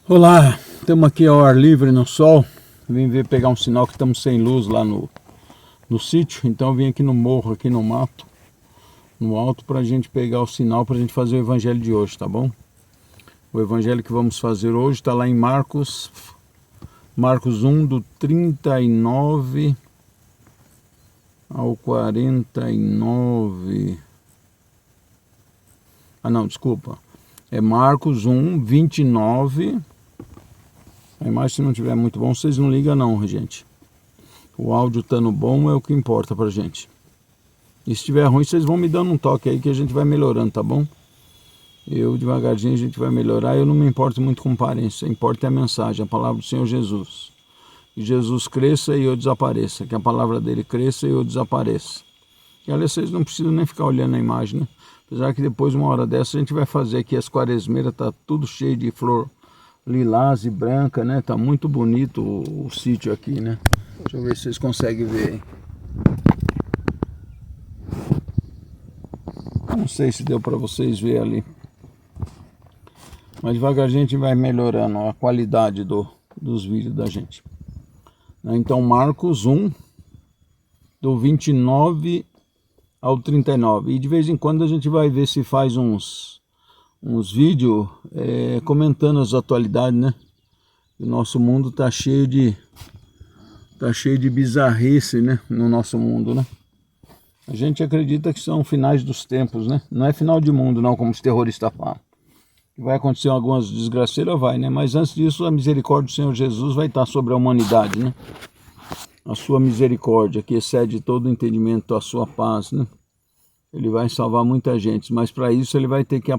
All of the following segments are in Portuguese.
Olá, estamos aqui ao ar livre no sol. Vim ver pegar um sinal que estamos sem luz lá no sítio. Então eu vim aqui no morro, aqui no mato, no alto, para a gente pegar o sinal, para a gente fazer o evangelho de hoje, tá bom? O evangelho que vamos fazer hoje está lá em Marcos 1, do 39 ao 49. Ah não, desculpa. É Marcos 1, 29. A imagem, se não estiver muito bom, vocês não ligam não, gente. O áudio estando bom é o que importa pra gente. E se estiver ruim, vocês vão me dando um toque aí que a gente vai melhorando, tá bom? Eu devagarzinho a gente vai melhorar. Eu não me importo muito com aparência, importa é a mensagem, a palavra do Senhor Jesus. Que Jesus cresça e eu desapareça, que a palavra dele cresça e eu desapareça. E olha, vocês não precisam nem ficar olhando a imagem, né? Apesar que depois, uma hora dessa, a gente vai fazer aqui as quaresmeiras, tá tudo cheio de flor lilás e branca, né? Tá muito bonito o sítio aqui, né? Deixa eu ver se vocês conseguem ver. Não sei se deu para vocês ver ali. Mas devagarzinho a gente vai melhorando a qualidade dos vídeos da gente. Então Marcos 1, do 29 ao 39. E de vez em quando a gente vai ver se faz uns vídeos comentando as atualidades, né? O nosso mundo tá cheio de bizarrice, né? No nosso mundo, né? A gente acredita que são finais dos tempos, né? Não é final de mundo, não, como os terroristas falam. Vai acontecer algumas desgraceiras, vai, né? Mas antes disso, a misericórdia do Senhor Jesus vai estar sobre a humanidade, né? A sua misericórdia, que excede todo o entendimento, a sua paz, né? Ele vai salvar muita gente, mas para isso ele vai ter que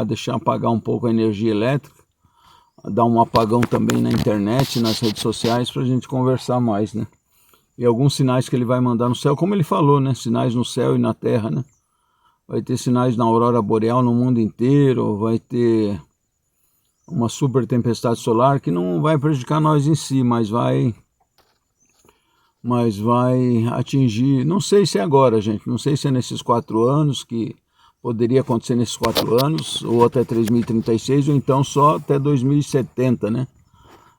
deixar apagar um pouco a energia elétrica, dar um apagão também na internet, nas redes sociais, para a gente conversar mais, né? E alguns sinais que ele vai mandar no céu, como ele falou, né? Sinais no céu e na terra, né? Vai ter sinais na aurora boreal no mundo inteiro, vai ter uma super tempestade solar que não vai prejudicar nós em si, mas vai atingir, não sei se é agora, gente, não sei se é nesses 4 anos, que poderia acontecer nesses 4 anos, ou até 3036, ou então só até 2070, né?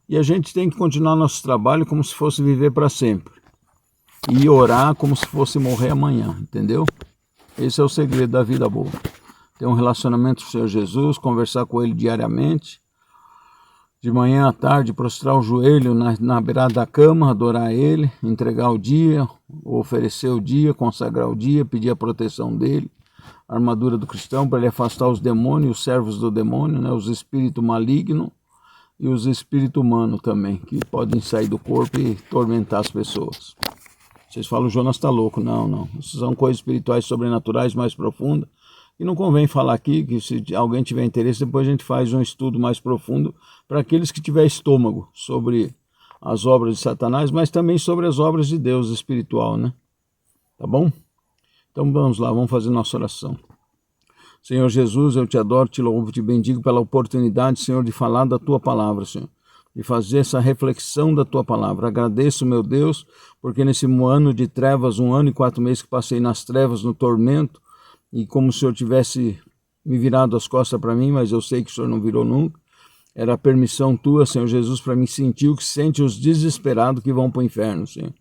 E a gente tem que continuar nosso trabalho como se fosse viver para sempre, e orar como se fosse morrer amanhã, entendeu? Esse é o segredo da vida boa. Ter um relacionamento com o Senhor Jesus, conversar com Ele diariamente, de manhã à tarde, prostrar o joelho na beirada da cama, adorar Ele, entregar o dia, oferecer o dia, consagrar o dia, pedir a proteção dEle, a armadura do cristão para Ele afastar os demônios, os servos do demônio, né, os espíritos malignos e os espíritos humanos também, que podem sair do corpo e tormentar as pessoas. Vocês falam, o Jonas está louco. Não. Isso são coisas espirituais sobrenaturais mais profundas. E não convém falar aqui, que se alguém tiver interesse, depois a gente faz um estudo mais profundo para aqueles que tiver estômago sobre as obras de Satanás, mas também sobre as obras de Deus espiritual, né? Tá bom? Então vamos lá, vamos fazer nossa oração. Senhor Jesus, eu te adoro, te louvo, te bendigo pela oportunidade, Senhor, de falar da tua palavra, Senhor. De fazer essa reflexão da tua palavra. Agradeço, meu Deus, porque nesse ano de trevas, 1 ano e 4 meses que passei nas trevas, no tormento, e como se o Senhor tivesse me virado as costas para mim, mas eu sei que o Senhor não virou nunca. Era a permissão tua, Senhor Jesus, para mim sentir o que sente os desesperados que vão para o inferno, Senhor.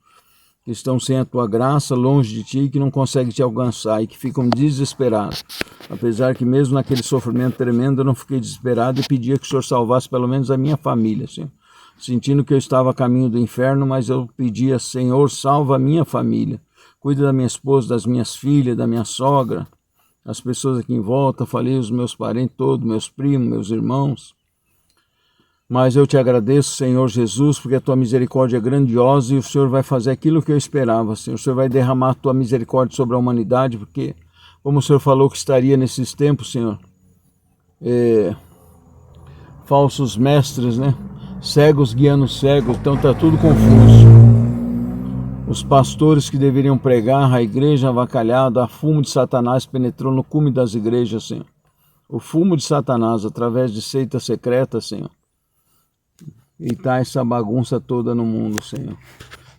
Que estão sem a tua graça, longe de ti, que não conseguem te alcançar e que ficam desesperados. Apesar que mesmo naquele sofrimento tremendo, eu não fiquei desesperado e pedia que o Senhor salvasse pelo menos a minha família, Senhor. Sentindo que eu estava a caminho do inferno, mas eu pedia, Senhor, salva a minha família. Cuida da minha esposa, das minhas filhas, da minha sogra, as pessoas aqui em volta. Falei os meus parentes todos, meus primos, meus irmãos. Mas eu te agradeço, Senhor Jesus, porque a tua misericórdia é grandiosa e o Senhor vai fazer aquilo que eu esperava, Senhor. O Senhor vai derramar a tua misericórdia sobre a humanidade, porque, como o Senhor falou que estaria nesses tempos, Senhor, falsos mestres, né? Cegos guiando cegos, então está tudo confuso. Os pastores que deveriam pregar, a igreja avacalhada, a fumo de Satanás penetrou no cume das igrejas, Senhor. O fumo de Satanás, através de seitas secretas, Senhor. E tá essa bagunça toda no mundo, Senhor.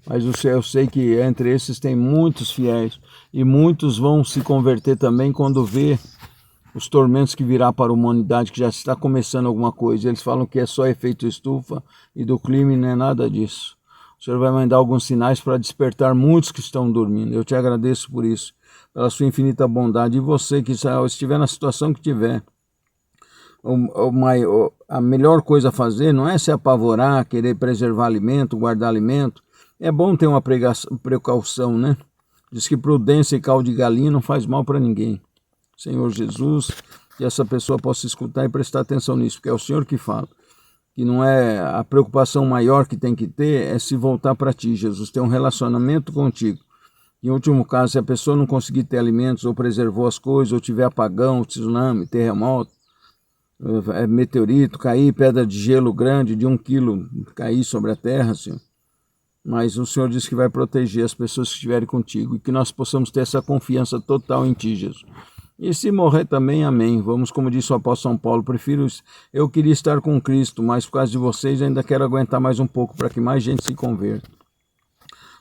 Mas eu sei que entre esses tem muitos fiéis, e muitos vão se converter também quando vê os tormentos que virá para a humanidade, que já está começando alguma coisa. Eles falam que é só efeito estufa e do clima e não é nada disso. O Senhor vai mandar alguns sinais para despertar muitos que estão dormindo. Eu te agradeço por isso, pela sua infinita bondade. E você que estiver na situação que tiver, a melhor coisa a fazer não é se apavorar, querer preservar alimento, guardar alimento. É bom ter uma precaução, né? Diz que prudência e caldo de galinha não faz mal para ninguém. Senhor Jesus, que essa pessoa possa escutar e prestar atenção nisso, porque é o Senhor que fala. Que não é a preocupação maior que tem que ter, é se voltar para ti, Jesus, ter um relacionamento contigo. Em último caso, se a pessoa não conseguir ter alimentos, ou preservou as coisas, ou tiver apagão, tsunami, terremoto, meteorito, cair, pedra de gelo grande de 1 quilo, cair sobre a terra, Senhor. Mas o Senhor diz que vai proteger as pessoas que estiverem contigo, e que nós possamos ter essa confiança total em ti, Jesus. E se morrer também, amém. Vamos, como disse o apóstolo São Paulo, eu queria estar com Cristo, mas por causa de vocês ainda quero aguentar mais um pouco para que mais gente se converta.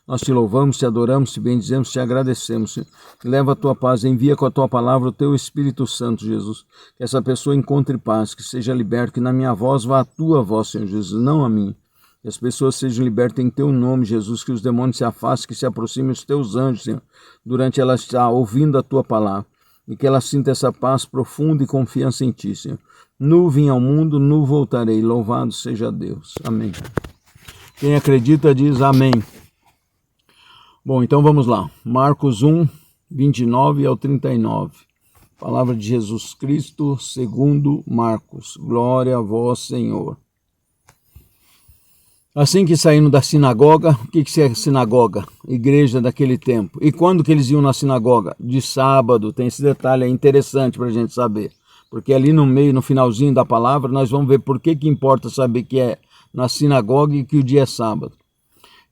Nós te louvamos, te adoramos, te bendizemos, te agradecemos, Senhor. Leva a tua paz, envia com a tua palavra o teu Espírito Santo, Jesus. Que essa pessoa encontre paz, que seja liberta, que na minha voz vá a tua voz, Senhor Jesus, não a minha. Que as pessoas sejam libertas em teu nome, Jesus, que os demônios se afastem, que se aproximem dos teus anjos, Senhor, durante ela estar ouvindo a tua palavra. E que ela sinta essa paz profunda e confiança em ti, Senhor. Nu vim ao mundo, nu voltarei. Louvado seja Deus. Amém. Quem acredita diz amém. Bom, então vamos lá. Marcos 1, 29 ao 39. Palavra de Jesus Cristo, segundo Marcos. Glória a vós, Senhor. Assim que saíram da sinagoga, o que é sinagoga? Igreja daquele tempo. E quando que eles iam na sinagoga? De sábado. Tem esse detalhe aí interessante para a gente saber. Porque ali no meio, no finalzinho da palavra, nós vamos ver por que importa saber que é na sinagoga e que o dia é sábado.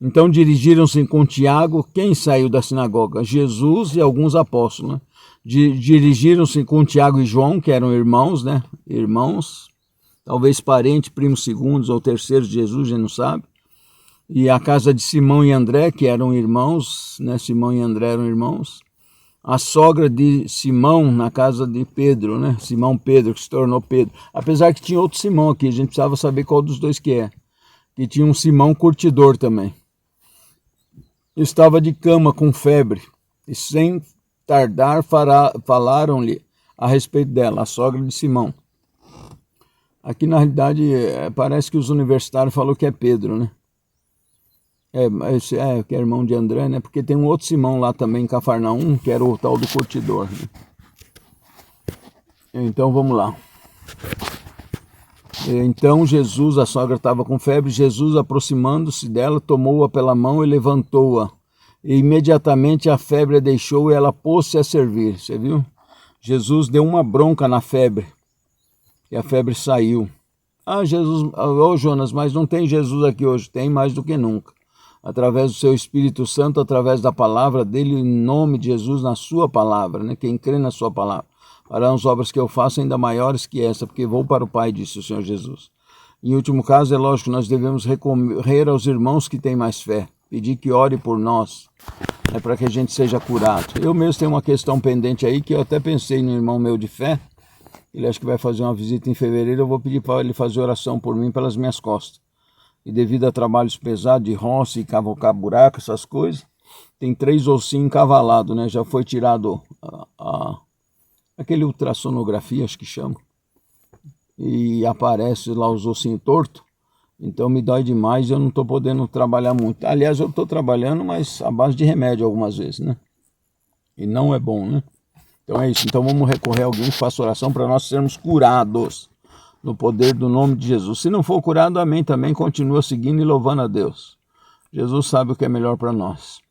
Então dirigiram-se com Tiago. Quem saiu da sinagoga? Jesus e alguns apóstolos, né? Dirigiram-se com Tiago e João, que eram irmãos, né? Irmãos. Talvez parentes, primos segundos ou terceiros de Jesus, a gente não sabe. E a casa de Simão e André, que eram irmãos, né? Simão e André eram irmãos. A sogra de Simão na casa de Pedro, né? Simão Pedro, que se tornou Pedro. Apesar que tinha outro Simão aqui, a gente precisava saber qual dos dois que é. Que tinha um Simão curtidor também. Estava de cama com febre, e sem tardar falaram-lhe a respeito dela, a sogra de Simão. Aqui, na realidade, parece que os universitários falaram que é Pedro, né? Que é irmão de André, né? Porque tem um outro Simão lá também em Cafarnaum, que era o tal do curtidor, né? Então, vamos lá. Então, Jesus, a sogra estava com febre, Jesus, aproximando-se dela, tomou-a pela mão e levantou-a. E imediatamente a febre a deixou e ela pôs-se a servir, você viu? Jesus deu uma bronca na febre. E a febre saiu. Jesus, Jonas, mas não tem Jesus aqui hoje. Tem mais do que nunca. Através do seu Espírito Santo, através da palavra dele, em nome de Jesus, na sua palavra, né? Quem crê na sua palavra. Farão as obras que eu faço ainda maiores que essa, porque vou para o Pai, disse o Senhor Jesus. Em último caso, é lógico, nós devemos recorrer aos irmãos que têm mais fé. Pedir que ore por nós, né, para que a gente seja curado. Eu mesmo tenho uma questão pendente aí, que eu até pensei no irmão meu de fé. Ele acha que vai fazer uma visita em fevereiro, eu vou pedir para ele fazer oração por mim pelas minhas costas. E devido a trabalhos pesados de roça e cavocar buraco, essas coisas, tem 3 ossinhos encavalados, né? Já foi tirado aquele ultrassonografia, acho que chama. E aparece lá os ossinhos tortos. Então me dói demais e eu não estou podendo trabalhar muito. Aliás, eu estou trabalhando, mas à base de remédio algumas vezes, né? E não é bom, né? Então é isso. Então vamos recorrer a alguém que faça oração para nós sermos curados no poder do nome de Jesus. Se não for curado, amém, também continua seguindo e louvando a Deus. Jesus sabe o que é melhor para nós.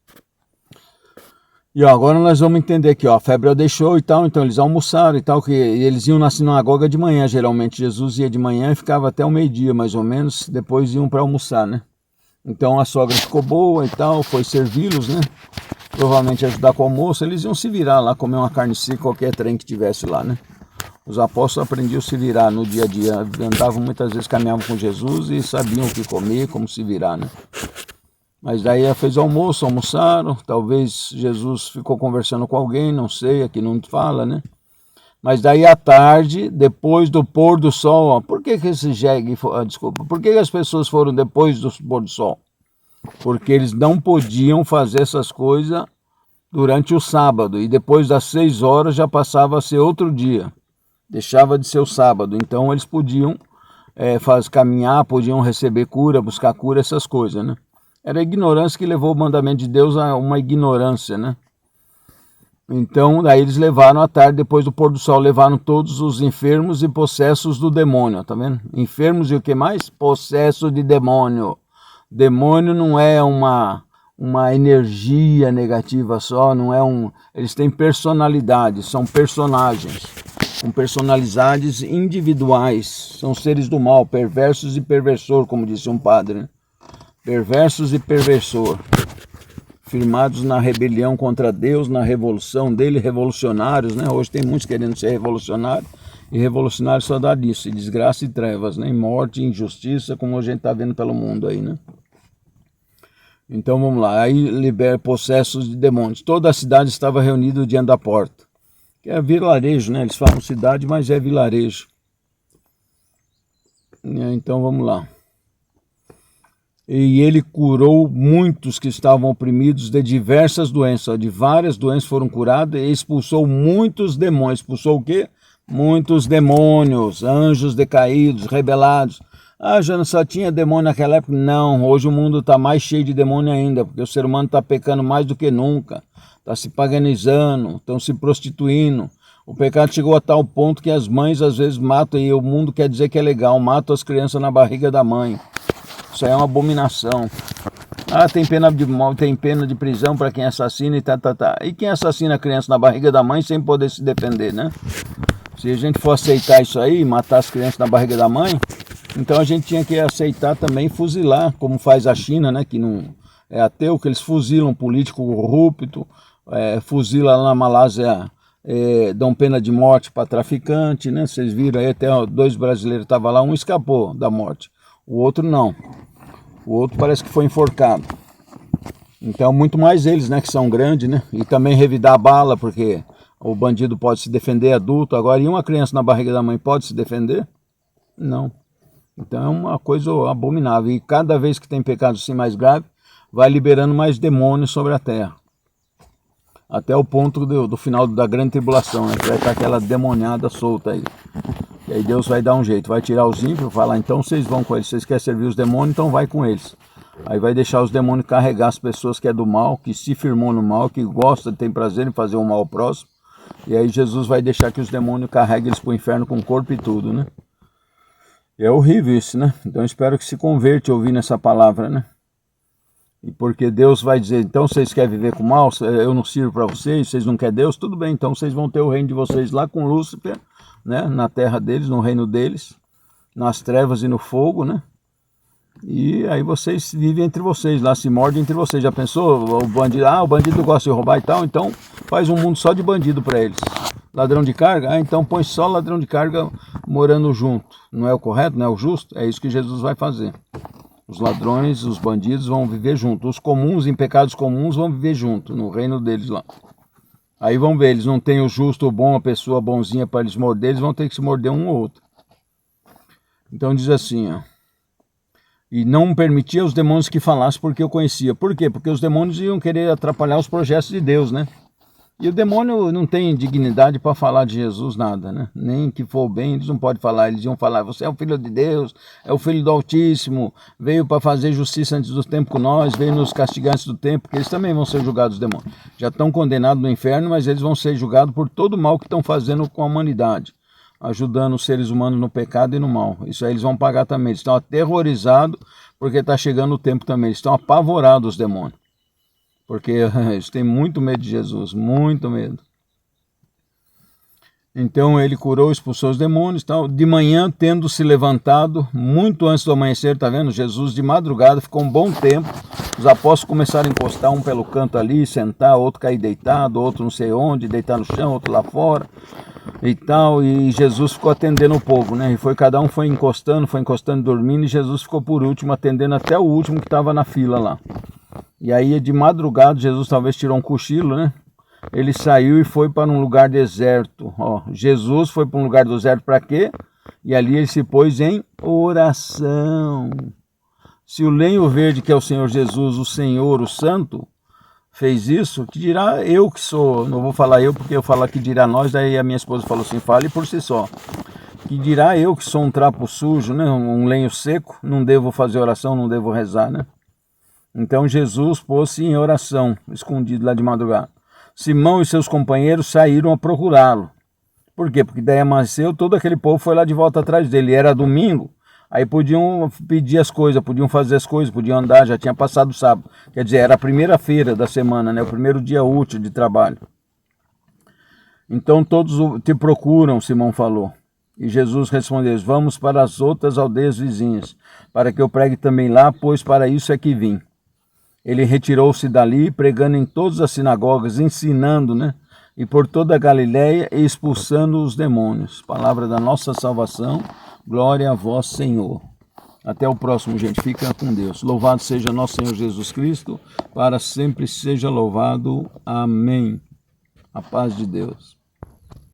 E agora nós vamos entender aqui, a febre deixou e tal, então eles almoçaram e tal, que eles iam na sinagoga de manhã, geralmente Jesus ia de manhã e ficava até o meio-dia mais ou menos, depois iam para almoçar, né? Então a sogra ficou boa e tal, foi servi-los, né? Provavelmente ajudar com o almoço, eles iam se virar lá, comer uma carne seca, qualquer trem que tivesse lá, né? Os apóstolos aprendiam a se virar no dia a dia, andavam muitas vezes, caminhavam com Jesus e sabiam o que comer, como se virar, né? Mas daí fez o almoço, almoçaram, talvez Jesus ficou conversando com alguém, não sei, aqui não fala, né? Mas daí à tarde, depois do pôr do sol, ó, por que esse jegue, desculpa, por que as pessoas foram depois do pôr do sol? Porque eles não podiam fazer essas coisas durante o sábado, e depois das 6 horas já passava a ser outro dia, deixava de ser o sábado, então eles podiam caminhar, podiam receber cura, buscar cura, essas coisas, né? Era a ignorância que levou o mandamento de Deus a uma ignorância, né? Então, daí eles levaram à tarde, depois do pôr do sol, levaram todos os enfermos e possessos do demônio, tá vendo? Enfermos e o que mais? Possesso de demônio. Demônio não é uma energia negativa só, não é eles têm personalidade, são personagens, com personalidades individuais, são seres do mal, perversos e perversor, como disse um padre, né? Perversos e perversor, firmados na rebelião contra Deus, na revolução dele, revolucionários, né? Hoje tem muitos querendo ser revolucionários, e revolucionário só dá disso, desgraça e trevas, né? Morte e injustiça, como a gente está vendo pelo mundo aí, né? Então vamos lá, aí libera possessos de demônios. Toda a cidade estava reunida diante da porta, que é vilarejo, né? Eles falam cidade, mas é vilarejo. Então vamos lá. E ele curou muitos que estavam oprimidos de diversas doenças, de várias doenças foram curadas, e expulsou muitos demônios. Expulsou o quê? Muitos demônios, anjos decaídos, rebelados. Ah, já só tinha demônio naquela época? Não, hoje o mundo está mais cheio de demônio ainda, porque o ser humano está pecando mais do que nunca, está se paganizando, estão se prostituindo. O pecado chegou a tal ponto que as mães às vezes matam, e o mundo quer dizer que é legal, matam as crianças na barriga da mãe. Isso aí é uma abominação. Ah, tem pena de prisão para quem assassina e tá. E quem assassina a criança na barriga da mãe sem poder se defender, né? Se a gente for aceitar isso aí, matar as crianças na barriga da mãe, então a gente tinha que aceitar também fuzilar, como faz a China, né? Que não é ateu, que eles fuzilam político corrupto, fuzila lá na Malásia, dão pena de morte para traficante, né? Vocês viram aí, até 2 brasileiros estavam lá, um escapou da morte. O outro não. O outro parece que foi enforcado. Então, muito mais eles, né, que são grandes, né? E também revidar a bala, porque o bandido pode se defender adulto. Agora, e uma criança na barriga da mãe pode se defender? Não. Então, é uma coisa abominável. E cada vez que tem pecado assim mais grave, vai liberando mais demônios sobre a terra. Até o ponto do final da grande tribulação, né? Que vai estar aquela demoniada solta aí. E aí Deus vai dar um jeito, vai tirar os ímpios, falar, então vocês vão com eles, vocês querem servir os demônios, então vai com eles. Aí vai deixar os demônios carregar as pessoas que é do mal, que se firmou no mal, que gosta, tem prazer em fazer o mal ao próximo. E aí Jesus vai deixar que os demônios carreguem eles para o inferno com o corpo e tudo, né? E é horrível isso, né? Então eu espero que se converte ouvindo essa palavra, né? E porque Deus vai dizer, então vocês querem viver com mal, eu não sirvo para vocês, vocês não querem Deus, tudo bem, então vocês vão ter o reino de vocês lá com Lúcifer, né, na terra deles, no reino deles, nas trevas e no fogo, né? E aí vocês vivem entre vocês, lá se mordem entre vocês. Já pensou? O bandido gosta de roubar e tal, então faz um mundo só de bandido para eles. Ladrão de carga? Então põe só ladrão de carga morando junto. Não é o correto, não é o justo? É isso que Jesus vai fazer. Os ladrões, os bandidos vão viver junto. Os comuns, em pecados comuns, vão viver junto, no reino deles lá. Aí vão ver, eles não têm o justo ou bom, a pessoa bonzinha para eles morder, eles vão ter que se morder um ou outro. Então diz assim, ó. E não permitia aos demônios que falassem porque eu conhecia. Por quê? Porque os demônios iam querer atrapalhar os projetos de Deus, né? E o demônio não tem dignidade para falar de Jesus, nada, né? Nem que for bem, eles não podem falar. Eles iam falar, você é o Filho de Deus, é o Filho do Altíssimo, veio para fazer justiça antes do tempo com nós, veio nos castigar antes do tempo, porque eles também vão ser julgados, os demônios. Já estão condenados no inferno, mas eles vão ser julgados por todo o mal que estão fazendo com a humanidade, ajudando os seres humanos no pecado e no mal. Isso aí eles vão pagar também. Eles estão aterrorizados porque está chegando o tempo também. Eles estão apavorados, os demônios. Porque eles têm muito medo de Jesus, muito medo. Então ele curou, expulsou os demônios, tal. De manhã, tendo se levantado, muito antes do amanhecer, tá vendo? Jesus de madrugada, ficou um bom tempo. Os apóstolos começaram a encostar um pelo canto ali, sentar, outro cair deitado, outro não sei onde, deitar no chão, outro lá fora e tal. E Jesus ficou atendendo o povo, né? E cada um foi encostando, dormindo, e Jesus ficou por último, atendendo até o último que estava na fila lá. E aí de madrugada, Jesus talvez tirou um cochilo, né? ele saiu e foi para um lugar deserto. Ó, Jesus foi para um lugar deserto para quê? E ali ele se pôs em oração. Se o lenho verde, que é o Senhor Jesus, o Senhor, o Santo, fez isso, que dirá eu que sou, não vou falar eu porque eu falo que dirá nós, daí a minha esposa falou assim, fale por si só. Que dirá eu que sou um trapo sujo, né? Um lenho seco, não devo fazer oração, não devo rezar, né? Então Jesus pôs-se em oração, escondido lá de madrugada. Simão e seus companheiros saíram a procurá-lo. Por quê? Porque daí amanheceu, todo aquele povo foi lá de volta atrás dele. Era domingo, aí podiam pedir as coisas, podiam fazer as coisas, podiam andar, já tinha passado o sábado. Quer dizer, era a primeira feira da semana, né? O primeiro dia útil de trabalho. Então todos te procuram, Simão falou. E Jesus respondeu, vamos para as outras aldeias vizinhas, para que eu pregue também lá, pois para isso é que vim. Ele retirou-se dali, pregando em todas as sinagogas, ensinando, né? E por toda a Galiléia, e expulsando os demônios. Palavra da nossa salvação, glória a vós, Senhor. Até o próximo, gente. Fica com Deus. Louvado seja nosso Senhor Jesus Cristo, para sempre seja louvado. Amém. A paz de Deus.